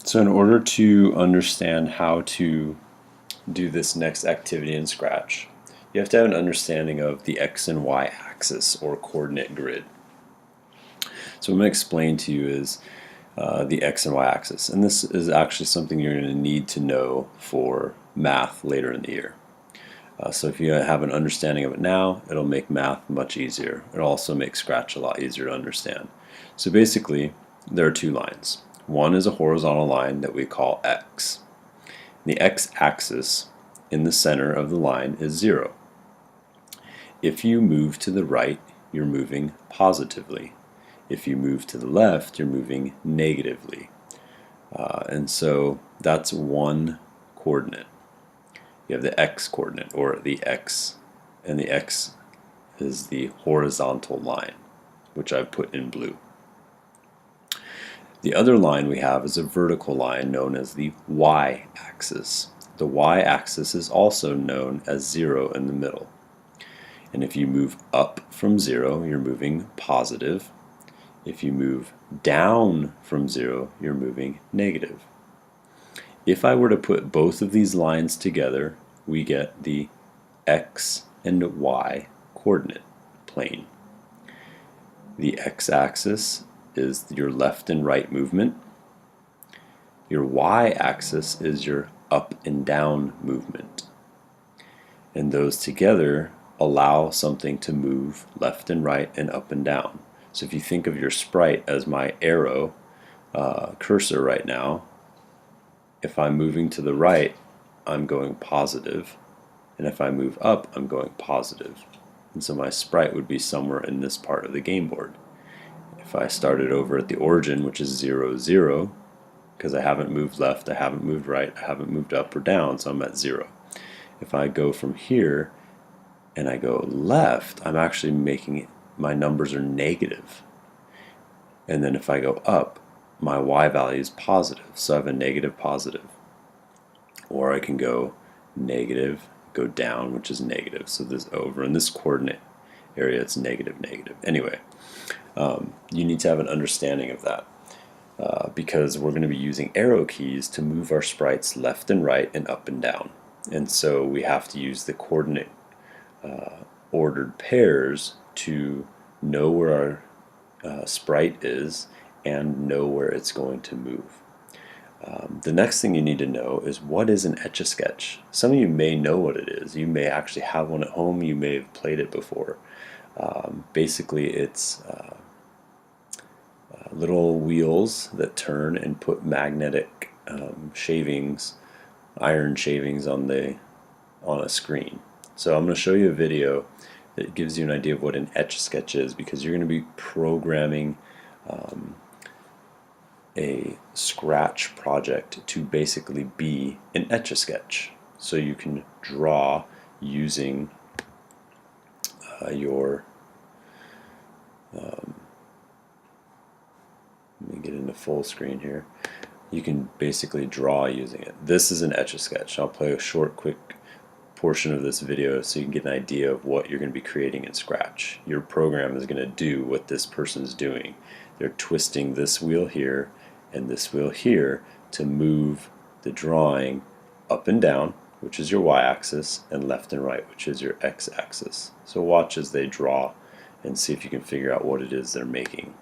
So in order to understand how to do this next activity in Scratch, you have to have an understanding of the X and Y axis or coordinate grid. So what I'm going to explain to you is the X and Y axis, and this is actually something you're going to need to know for math later in the year. So if you have an understanding of it now, it'll make math much easier. It'll also make Scratch a lot easier to understand. So basically, there are two lines. One is a horizontal line that we call X. The X-axis in the center of the line is 0. If you move to the right, you're moving positively. If you move to the left, you're moving negatively. And so that's one coordinate. You have the X coordinate, or the X, and the X is the horizontal line, which I've put in blue. The other line we have is a vertical line known as the Y-axis. The Y-axis is also known as 0 in the middle. And if you move up from 0, you're moving positive. If you move down from 0, you're moving negative. If I were to put both of these lines together, we get the X and Y coordinate plane. The X-axis is your left and right movement. Your Y-axis is your up and down movement. And those together allow something to move left and right and up and down. So if you think of your sprite as my arrow cursor right now, if I'm moving to the right, I'm going positive, and if I move up, I'm going positive. And so my sprite would be somewhere in this part of the game board. If I started over at the origin, which is 0, 0, because I haven't moved left, I haven't moved right, I haven't moved up or down, so I'm at 0. If I go from here and I go left, I'm actually making it, my numbers are negative. And then if I go up, my Y value is positive, so I have a negative positive. Or I can go negative, go down, which is negative. So this over in this coordinate area, it's negative, negative. Anyway, you need to have an understanding of that because we're going to be using arrow keys to move our sprites left and right and up and down. And so we have to use the coordinate ordered pairs to know where our sprite is and know where it's going to move. The next thing you need to know is what is an Etch-a-Sketch. Some of you may know what it is. You may actually have one at home. You may have played it before. Basically, it's little wheels that turn and put magnetic shavings, iron shavings on a screen. So I'm going to show you a video that gives you an idea of what an Etch-a-Sketch is, because you're going to be programming a Scratch project to basically be an Etch-a-Sketch. So you can draw using your let me get into full screen here. You can basically draw using it. This is an Etch-a-Sketch. I'll play a short, quick portion of this video so you can get an idea of what you're going to be creating in Scratch. Your program is going to do what this person's doing. They're twisting this wheel here and this wheel here to move the drawing up and down, which is your Y-axis, and left and right, which is your X-axis. So watch as they draw and see if you can figure out what it is they're making.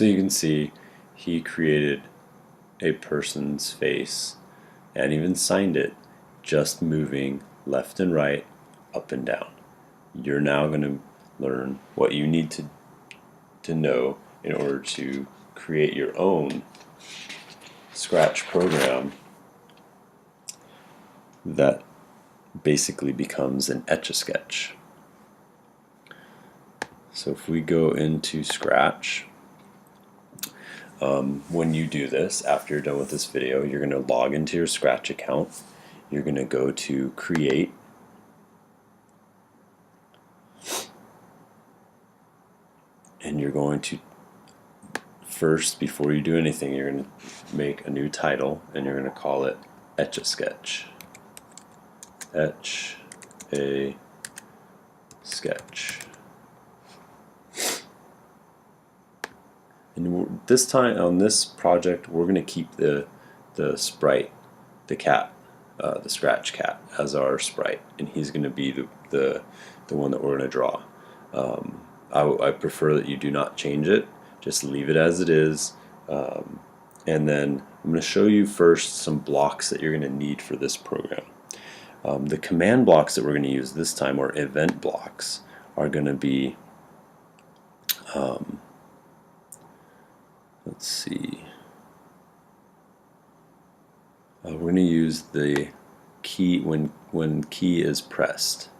So you can see he created a person's face and even signed it, just moving left and right, up and down. You're now going to learn what you need to know in order to create your own Scratch program that basically becomes an Etch-a-Sketch. So if we go into Scratch, when you do this, after you're done with this video, you're going to log into your Scratch account. You're going to go to Create, and you're going to first, before you do anything, you're going to make a new title, and you're going to call it Etch-a-Sketch. Etch-a-Sketch. And this time on this project, we're going to keep the sprite, the cat, the Scratch cat, as our sprite, and he's going to be the one that we're going to draw. I prefer that you do not change it; just leave it as it is. And then I'm going to show you first some blocks that you're going to need for this program. The command blocks that we're going to use this time, or event blocks, are going to be, let's see, we're going to use the key when key is pressed.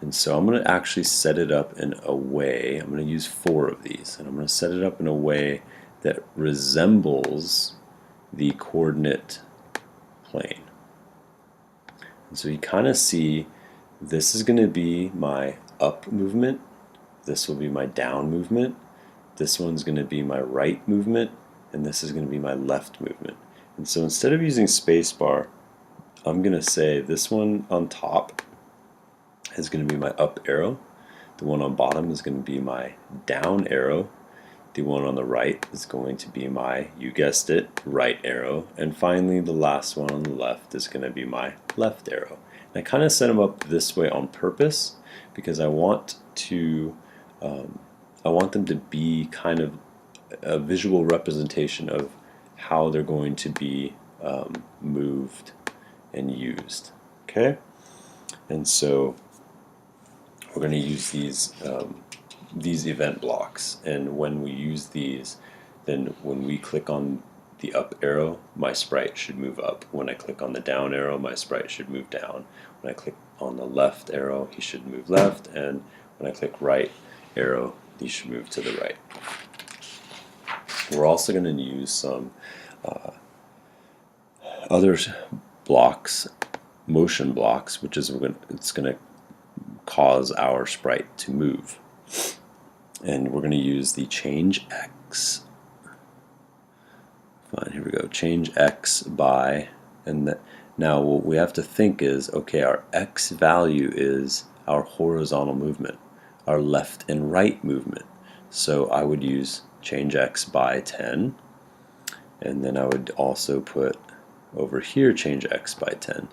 And so I'm going to actually set it up in a way, I'm going to use 4 of these, and I'm going to set it up in a way that resembles the coordinate plane. And so you kind of see this is going to be my up movement, this will be my down movement, this one's going to be my right movement, and this is going to be my left movement. And so instead of using spacebar, I'm going to say this one on top is going to be my up arrow, the one on bottom is going to be my down arrow, the one on the right is going to be my, you guessed it, right arrow, and finally the last one on the left is going to be my left arrow. And I kind of set them up this way on purpose because I want them to be kind of a visual representation of how they're going to be moved and used. Okay, and so we're going to use these event blocks, and when we use these, then when we click on the up arrow, my sprite should move up. When I click on the down arrow, my sprite should move down. When I click on the left arrow, he should move left, and when I click right arrow, he should move to the right. We're also going to use some other blocks, motion blocks, which is it's going to cause our sprite to move. And we're going to use the change x. Fine, here we go. Change x by, and now what we have to think is, okay, our x value is our horizontal movement, our left and right movement. So I would use change x by 10, and then I would also put over here change x by 10.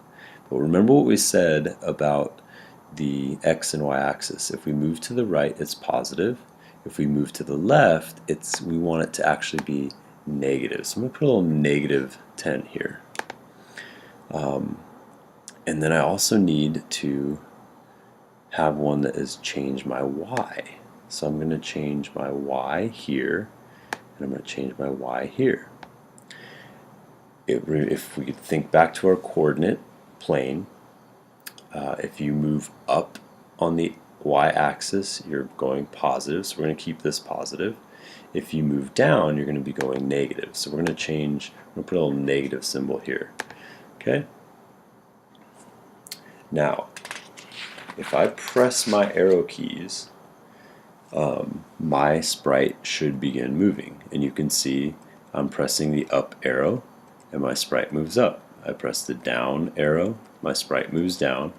But remember what we said about the x and y axis. If we move to the right, it's positive. If we move to the left, we want it to actually be negative. So I'm going to put a little negative 10 here. And then I also need to have one that is change my y. So I'm going to change my y here, and I'm going to change my y here. If we could think back to our coordinate plane, if you move up on the y-axis, you're going positive, so we're going to keep this positive. If you move down, you're going to be going negative. So we're going to change, I'm going to put a little negative symbol here. Okay? Now, if I press my arrow keys, my sprite should begin moving. And you can see I'm pressing the up arrow, and my sprite moves up. I press the down arrow, my sprite moves down.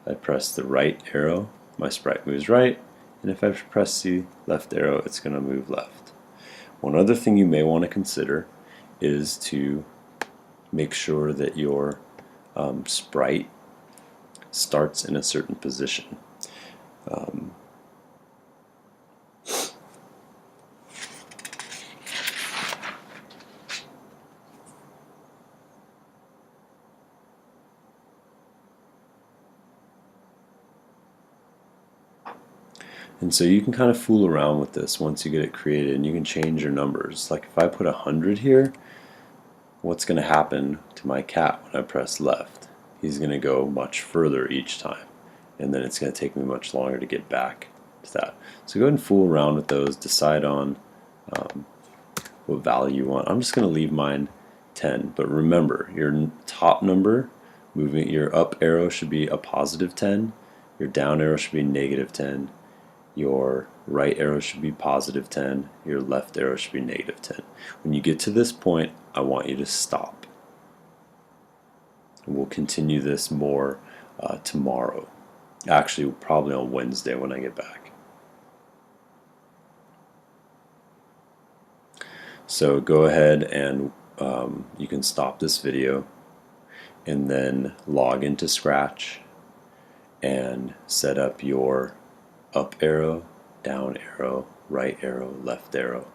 I press the right arrow, my sprite moves right, and if I press the left arrow, it's going to move left. One other thing you may want to consider is to make sure that your sprite starts in a certain position. And so you can kind of fool around with this once you get it created, and you can change your numbers. Like if I put 100 here, what's going to happen to my cat when I press left? He's going to go much further each time, and then it's going to take me much longer to get back to that. So go ahead and fool around with those, decide on what value you want. I'm just going to leave mine 10, but remember your top number, moving your up arrow should be a positive 10, your down arrow should be negative 10, your right arrow should be positive 10, your left arrow should be negative 10. When you get to this point, I want you to stop. And we'll continue this more tomorrow. Actually, probably on Wednesday when I get back. So go ahead and you can stop this video and then log into Scratch and set up your up arrow, down arrow, right arrow, left arrow.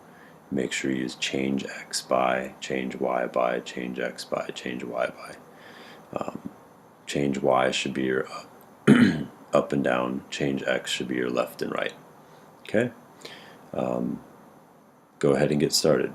Make sure you use change X by, change Y by, change X by, change Y by. Change Y should be your up, up and down. Change X should be your left and right. Okay? Go ahead and get started.